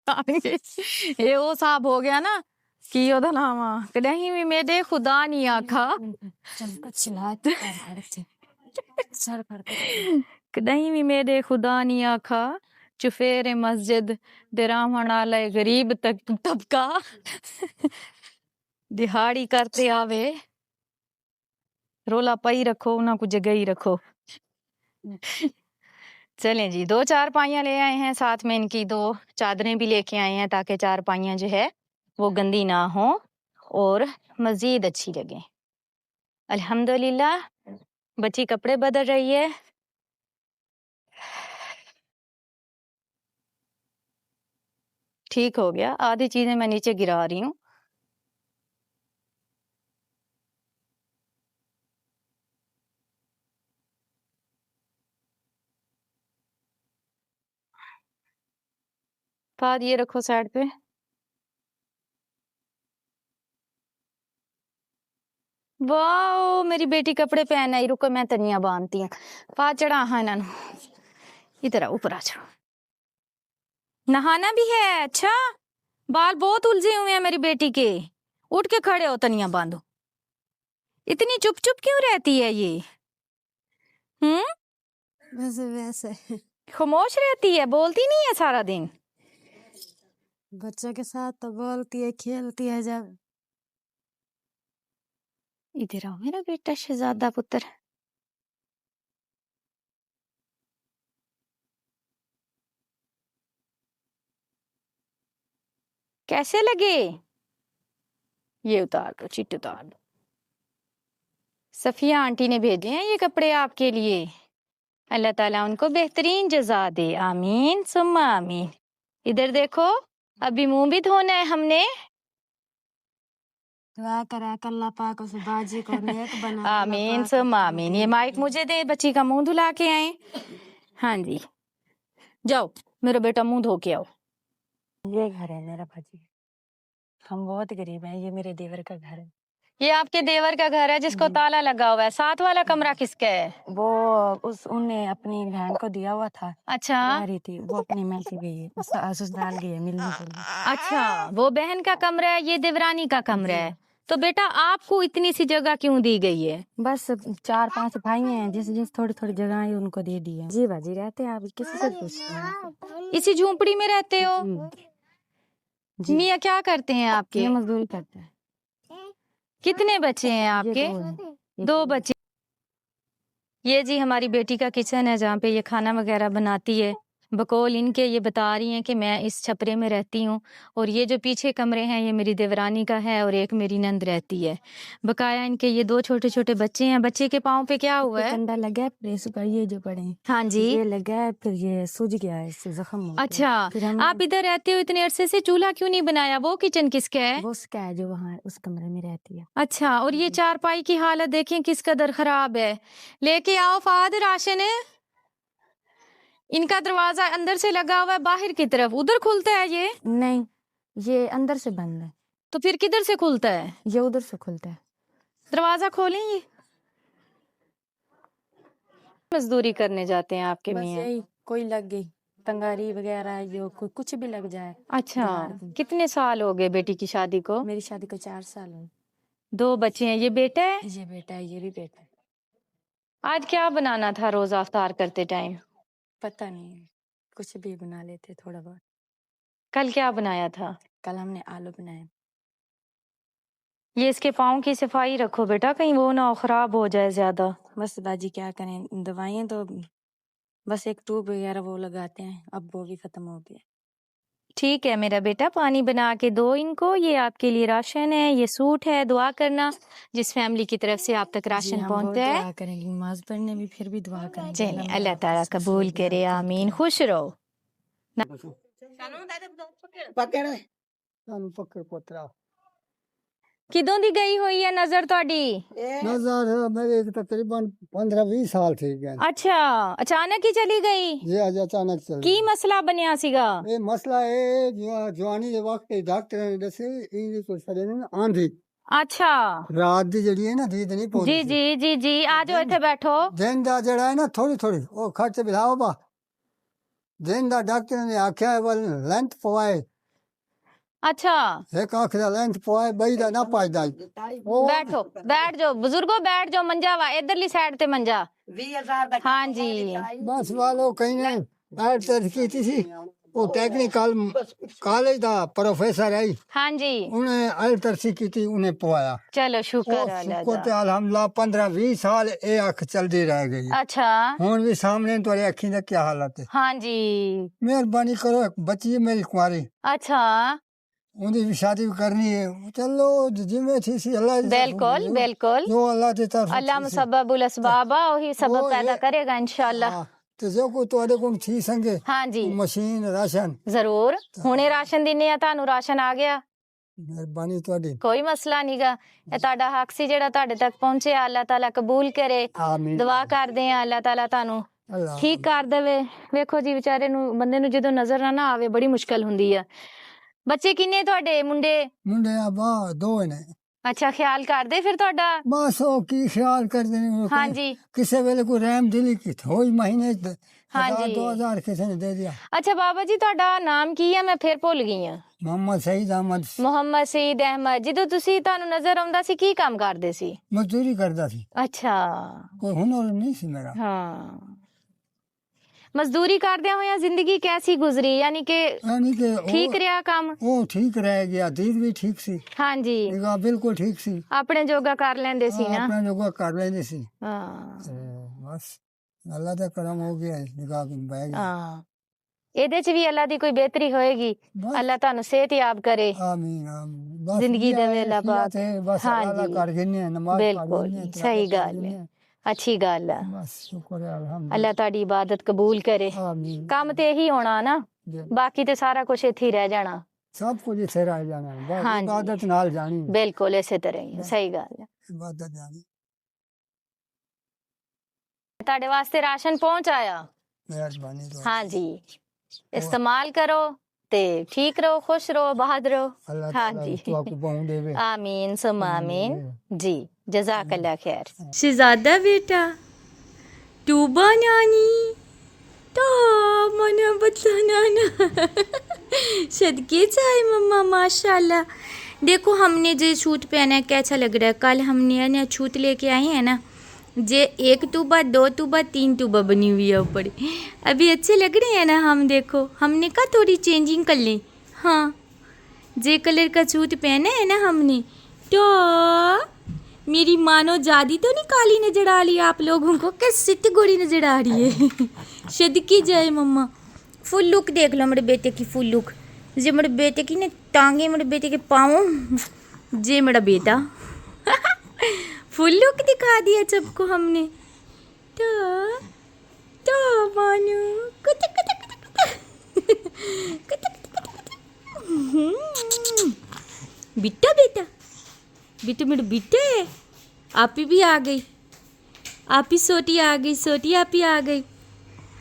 ये वो साहब हो गया ना कि ओदा नामा कहीं भी मेरे खुदा नहीं आखा कहीं भी मेरे खुदा नहीं आखा चुफेरे मस्जिद दिरामण आले गरीब तक तबका दिहाड़ी करते आवे रोला पाई रखो ना कुछ जगह ही रखो। चलें जी, 2 चारपाइयाँ ले आए हैं, साथ में इनकी 2 चादरें भी लेके आए हैं ताकि चारपाइयाँ जो है वो गंदी ना हो और मजीद अच्छी लगे। अल्हम्दुलिल्लाह बच्ची कपड़े बदल रही है। ठीक हो गया, आधी चीजें मैं नीचे गिरा रही हूँ। फाद ये रखो साइड पे। वाओ मेरी बेटी कपड़े पहन आई, रुको मैं तनिया बांधती हूँ। फाद चढ़ा हाँ इन्हों इधर ऊपर आ जाओ। नहाना भी है? अच्छा, बाल बहुत उलझे हुए हैं मेरी बेटी के, उठ के खड़े हो तनिया बांधो। इतनी चुप चुप क्यों रहती है ये? वैसे वैसे खामोश रहती है, बोलती नहीं है सारा दिन? बच्चों के साथ तो बोलती है, खेलती है। जब इधर आओ मेरा बेटा शहजादा पुत्र। कैसे लगे? ये उतार दो, चिट उतार दो। सफिया आंटी ने भेजे हैं ये कपड़े आपके लिए। अल्लाह ताला उनको बेहतरीन जज़ा दे, आमीन सुम्मा आमीन। इधर देखो, अभी मुंह भी धोना है हमने। दुआ करा अल्लाह पाक उस बाजी को नेक बना। आमीन सुम्मा आमीन। ये माइक मुझे दे, बच्ची का मुंह धुला के आए। हाँ जी, जाओ मेरा बेटा मुंह धो के आओ। ये घर है मेरा भाजी, हम बहुत गरीब हैं। ये मेरे देवर का घर है। ये आपके देवर का घर है जिसको ताला लगा हुआ है। साथ वाला कमरा किसका है? वो उन्हें अपनी बहन को दिया हुआ था। अच्छा, आ रही थी वो, अपनी मिलती गई है, ससुराल गई है मिलने के लिए। अच्छा वो बहन का कमरा है, ये देवरानी का कमरा है। तो बेटा आपको इतनी सी जगह क्यों दी गई है? बस 4-5 भाई हैं, जिस जिस थोड़ी थोड़ी जगह है उनको दे दी है। जी बाजी रहते हैं, आप किसी से पूछते हैं? इसी झोंपड़ी में रहते हो? जी। मियाँ क्या करते हैं आपके? ये मजदूरी करते हैं। कितने बच्चे हैं आपके? 2 बच्चे। ये जी हमारी बेटी का किचन है जहाँ पे ये खाना वगैरह बनाती है। बकौल इनके ये बता रही हैं कि मैं इस छपरे में रहती हूँ और ये जो पीछे कमरे हैं ये मेरी देवरानी का है और एक मेरी नंद रहती है। बकाया इनके ये 2 छोटे छोटे बच्चे हैं। बच्चे के पाँव पे क्या हुआ है? कंडा लगा है प्रेस का, ये जो पड़े हैं। हाँ जी, ये लगा है, फिर ये सूज गया है, इससे जख्म हो गया। अच्छा फिर हम आप इधर रहते हो इतने अरसे से, चूल्हा क्यों नहीं बनाया? वो किचन किसका है? वो उसका है जो वहाँ उस कमरे में रहती है। अच्छा, और ये चारपाई की हालत देखें किस कदर खराब है। लेके आओ फाद राशन। इनका दरवाजा अंदर से लगा हुआ है बाहर की तरफ, उधर खुलता है ये? नहीं, ये अंदर से बंद है। तो फिर किधर से खुलता है? ये उधर से खुलता है। दरवाजा खोलें। ये मजदूरी करने जाते हैं आपके बस मियाँ? यही कोई लग गई, तंगारी वगैरह, जो कुछ भी लग जाए। अच्छा, कितने साल हो गए बेटी की शादी को? मेरी शादी को 4 साल हुए। 2 बच्चे हैं। ये बेटा है? ये बेटा है, ये भी बेटा है। आज क्या बनाना था रोजा अफ्तार करते टाइम? पता नहीं, कुछ भी बना लेते थोड़ा बहुत। कल क्या बनाया था? कल हमने आलू बनाए। ये इसके पाँव की सफाई रखो बेटा, कहीं वो ना खराब हो जाए ज्यादा। बस बाजी क्या करें, दवाइयाँ तो बस एक ट्यूब वगैरह वो लगाते हैं, अब वो भी खत्म हो गया। ठीक है मेरा बेटा, पानी बना के दो इनको। ये आपके लिए राशन है, ये सूट है। दुआ करना जिस फैमिली की तरफ से आप तक राशन पहुंचता है। दुआ करेंगे, नमाज पढ़ने भी फिर भी दुआ करेंगे। चलिए अल्लाह ताला कबूल करे, आमीन। खुश रहो। किदों दी गई हुई है नजर ਤੁਹਾਡੀ? नजर मेरे तकरीबन 15-20 साल थी गए। अच्छा, अचानक ही चली गई? जी आज अचानक चल की मसला बनया सीगा? ये मसला है जवानी के वक्त डॉक्टर ने दसे ये को सड़े ने आंधी। अच्छा, रात दी जड़ी है ना नींद नहीं पौंदी। जी जी जी जी, आ जाओ इथे बैठो। दिन दा जड़ा है ना थोड़ी थोड़ी वो खर्च बिलाओ बा। दिन दा डॉक्टर ने आख्या है वाल लेंथ पवाए अच्छा एक आँख दा लेंथ पोए बई दा ना पाजदा बैठो, बैठ जाओ बुजुर्गो, बैठ जाओ। मंजा वा इधरली साइड ते मंजा। हाँ जी बस वालो कहीं ने ऐड की थी वो टेक्निकल कॉलेज दा प्रोफेसर है हाँ जी। उन्हें अल्टरसी की थी उन्हें पोया। चलो शुक्र ओ, अल्लाह शुक्र ते दा। अल्हम्दुलिल्लाह 15-20 साल ये अख चलती रह गई। अच्छा हुन भी सामने तुम्हारी अखी दा क्या हालत है? हाँ जी। मेहरबानी करो एक बच्ची है मेरी कुंवारी अच्छा उनकी भी शादी करनी है चलो जिम्मे थी सी अल्लाह दी तरफ बिल्कुल बिल्कुल। जो अल्लाह दी तरफ अल्लाह थी सी। मुसब्बबुल असबाबा वही सबब वो पैदा ये- करेगा इंशाल्लाह। हाँ, तो जो को ਤੁਹਾਡੇ ਕੋਲ थी संगे हाँ जी मशीन राशन जरूर। ਹੁਣੇ ਰਾਸ਼ਨ ਦਿੰਨੇ ਆ ਤੁਹਾਨੂੰ, ਰਾਸ਼ਨ ਆ ਗਿਆ, मेहरबानी ਤੁਹਾਡੀ ਕੋਈ ਮਸਲਾ ਨਹੀਂਗਾ। ਇਹ ਤੁਹਾਡਾ ਹੱਕ ਸੀ ਜਿਹੜਾ ਤੁਹਾਡੇ ਤੱਕ ਪਹੁੰਚਿਆ। ਅੱਲਾਹ ਤਾਲਾ ਕਬੂਲ ਕਰੇ। ਆਮੀਨ ਦੁਆ ਕਰਦੇ ਆ ਅੱਲਾਹ ਤਾਲਾ ਤੁਹਾਨੂੰ ਅੱਲਾਹ ਠੀਕ ਕਰ ਦੇਵੇ। ਵੇਖੋ ਜੀ ਵਿਚਾਰੇ ਨੂੰ, ਬੰਦੇ ਨੂੰ ਜਦੋਂ ਨਜ਼ਰ ਨਾ ਆਵੇ ਬੜੀ ਮੁਸ਼ਕਲ ਹੁੰਦੀ ਆ। ਬੱਚੇ ਕਿੰਨੇ ਤੁਹਾਡੇ? ਮੁੰਡੇ? ਮੁੰਡੇ ਆਬਾ ਦੋ ਨੇ। ਅੱਛਾ ਖਿਆਲ ਕਰਦੇ ਫਿਰ ਤੁਹਾਡਾ? ਬਸ ਉਹ ਕੀ ਖਿਆਲ ਕਰਦੇ ਨੇ हाँ जी ਕਿਸੇ ਵੇਲੇ ਕੋਈ ਰਹਿਮ ਦਿਲੀ ਕੀ ਹੋਈ ਮਹੀਨੇ हाँ जी। 2000 ਕਿਸੇ ਨੇ ਦੇ ਦਿਆ। ਅੱਛਾ ਬਾਬਾ ਜੀ ਤੁਹਾਡਾ ਨਾਮ ਕੀ ਹੈ? ਮੈਂ ਫਿਰ ਭੁੱਲ ਗਈ ਆ। ਮੁਹੰਮਦ ਸਈਦ ਅਹਿਮਦ ਮੁਹੰਮਦ ਸਈਦ ਅਹਿਮਦ। ਜਦੋਂ ਤੁਸੀਂ ਤੁਹਾਨੂੰ ਨਜ਼ਰ ਆਉਂਦਾ ਸੀ ਕੀ ਕੰਮ ਕਰਦੇ ਸੀ? ਮਜ਼ਦੂਰੀ ਕਰਦਾ ਸੀ ਅੱਛਾ ਕੋਈ ਹੁਨਰ ਨਹੀਂ ਸੀ ਮੇਰਾ। ਹਾਂ ਮਜ਼ਦੂਰੀ ਕਰਦਿਆਂ ਹੋਇਆਂ ਜ਼ਿੰਦਗੀ ਕੈਸੀ ਗੁਜ਼ਰੀ? ਯਾਨੀ ਕਿ यानी कि ਠੀਕ ਰਿਹਾ ਕੰਮ? ਉਹ ਠੀਕ ਰਹਿ ਗਿਆ ਦੀਦ ਵੀ ਠੀਕ ਸੀ ਹਾਂਜੀ ਨਿਗਾਹ ਬਿਲਕੁਲ ਠੀਕ ਸੀ ਆਪਣੇ ਜੋਗਾ ਕਰ ਲੈਂਦੇ ਸੀ ਨਾ। ਆਪਣਾ ਜੋਗਾ ਕਰ ਲੈਂਦੇ ਸੀ ਹਾਂ ਤੇ ਬਸ ਅੱਲਾ ਦਾ ਕਰਮ ਹੋ ਗਿਆ ਨਿਗਾਹ ਵੀ ਬਹਿ ਗਿਆ। ਹਾਂ ਇਹਦੇ ਚ ਵੀ ਅੱਲਾ ਦੀ ਕੋਈ ਬਿਹਤਰੀ ਹੋਏਗੀ। ਬਸ ਅੱਲਾ ਤੁਹਾਨੂੰ ਸਿਹਤਯਾਬ ਕਰੇ। ਆਮੀਨ ਆਮੀਨ ਬਸ ਜ਼ਿੰਦਗੀ ਇਹ ਦੇਵੇ ਅੱਲਾ ਅਖੀਅਤ ਪਾਕ। ਹੈ, ਬਸ हाँ ਅੱਲਾ जी। ਕਰ ਗਿੰਨੇ ਨਮਾਜ਼ ਪੜ੍ਹ ਬਿਲਕੁਲ ਗਿੰਨੇ ਸਹੀ ਗੱਲ ਹੈ, ਅੱਛੀ ਗੱਲ ਹੈ। ਬਸ ਸ਼ੁਕਰ ਹੈ ਅਲਹਮਦੁਲਿल्लाह ਅੱਲਾ ਤੁਹਾਡੀ ਇਬਾਦਤ ਕਬੂਲ ਕਰੇ। ਆਮੀਨ ਕੰਮ ਤੇ ਇਹੀ ਹੋਣਾ ਨਾ, ਬਾਕੀ ਤੇ ਸਾਰਾ ਕੁਝ ਇੱਥੇ ਹੀ ਰਹਿ ਜਾਣਾ। ਸਭ ਕੁਝ ਇੱਥੇ ਰਹਿ ਜਾਣਾ ਹੈ, ਬਸ ਹਾਂਜੀ। ਇਬਾਦਤ ਨਾਲ ਜਾਣੀ ਹੈ, ਬਿਲਕੁਲ ਇਸੇ ਤਰ੍ਹਾਂ ਹੀ ਹੈ, ਸਹੀ ਗੱਲ ਹੈ। ਇਬਾਦਤ ਜਾਣੀ ਤੁਹਾਡੇ ਵਾਸਤੇ ਰਾਸ਼ਨ ਪਹੁੰਚ ਆਇਆ। ਮਿਹਰਬਾਨੀ ਤੁਹਾਡੀ। ਹਾਂਜੀ ਇਸਤੇਮਾਲ ਕਰੋ ਤੇ ਠੀਕ ਰਹੋ, ਖੁਸ਼ ਰਹੋ, ਬਾਹਰ ਰਹੋ। ਅੱਲਾਹ हाँ ਤਾਲਾ जी। ਤੁਹਾਨੂੰ ਪਾਉਂ ਦੇਵੇ। आमीन सुम आमीन जी जज़ाकल्लाह खैर। शहजादा बेटा टूबा नानी तो मना बताना ना सदके जाए मम्मा माशाल्लाह। देखो हमने जो सूट पहना है कैसा लग रहा है? कल हमने है ना सूट लेके आए हैं ना, जे 1 टूबा 2 टूबा 3 टूबा बनी हुई है ऊपर। अभी अच्छे लग रहे हैं ना हम? देखो हमने कहा थोड़ी चेंजिंग कर लें। हाँ जे कलर का सूट पहना है ना हमने, तो मेरी मानो जादी तो नहीं काली नजर आ रही है आप लोगों को? क्या सिट गोरी नजर आ रही है? सदकी जाए मम्मा। फुल लुक देख लो मेरे बेटे की, फुल लुक। जे मेरे बेटे की ना टांगे, मेरे बेटे के पाँव, जे मेरा बेटा फुल लुक दिखा दिया सबको हमने। तो मानो कुत कुत कुत कुत बिट्टा बेटा, बेटा मेरा बिट्टा है। आप ही भी आ गई, आप ही सोटी आ गई, सोटी आप ही आ गई।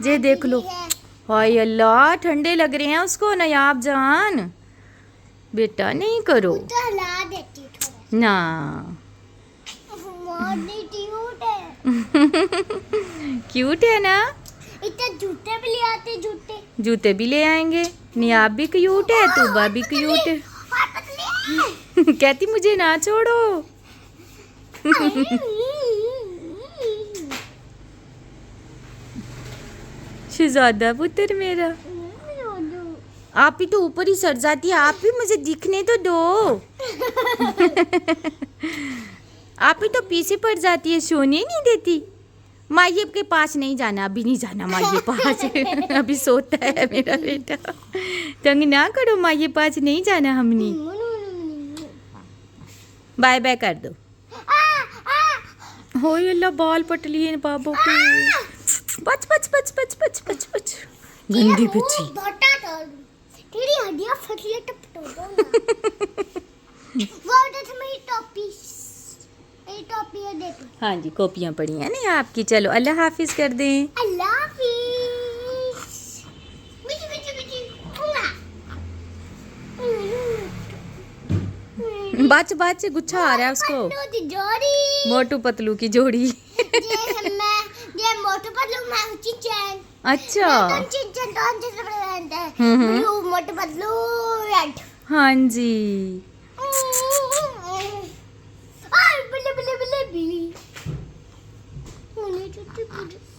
जे देख लो, हाय अल्लाह ठंडे लग रहे हैं उसको नायाब जान। बेटा नहीं करो ना। क्यूट है ना? इतने जूते भी ले आते, जूते जूते भी ले आएंगे। नियाब भी क्यूट है, तूबा भी क्यूट है। कहती मुझे ना छोड़ो। शहजादा पुत्र मेरा, आप ही तो ऊपर ही सर जाती है, आप भी मुझे दिखने तो दो। आप ही तो पीछे पड़ जाती है, सोने नहीं देती। माये के पास नहीं जाना, अभी नहीं जाना माये पास। अभी सोता है मेरा बेटा, तंग ना करो, माये पास नहीं जाना हमने। बाय बाय कर दो। हो अल्लाह बाल पट लिए बाबू के। बच बच बच बच बच बच बच गंदी बच्ची। तेरी हड्डियां फट रही है, टपटो दो ना। वो उधर मेरी टोपी, मेरी टोपी है देखो। हाँ जी कॉपियाँ पड़ी हैं ना आपकी। चलो अल्लाह हाफिज कर दें। अल्लाह हाफिज। बिची बिची बिची बच बच गुच्छा आ रहा है उसको। दी जोड़ी मोटू पतलू की जोड़ी। ये मोटू पतलू मैं चिंचन। अच्छा चिंचन तो चिंचन ब्लू मोटू पतलू रेड। हाँ जी। Ay, bile bile bile bile. O ne kötü bile.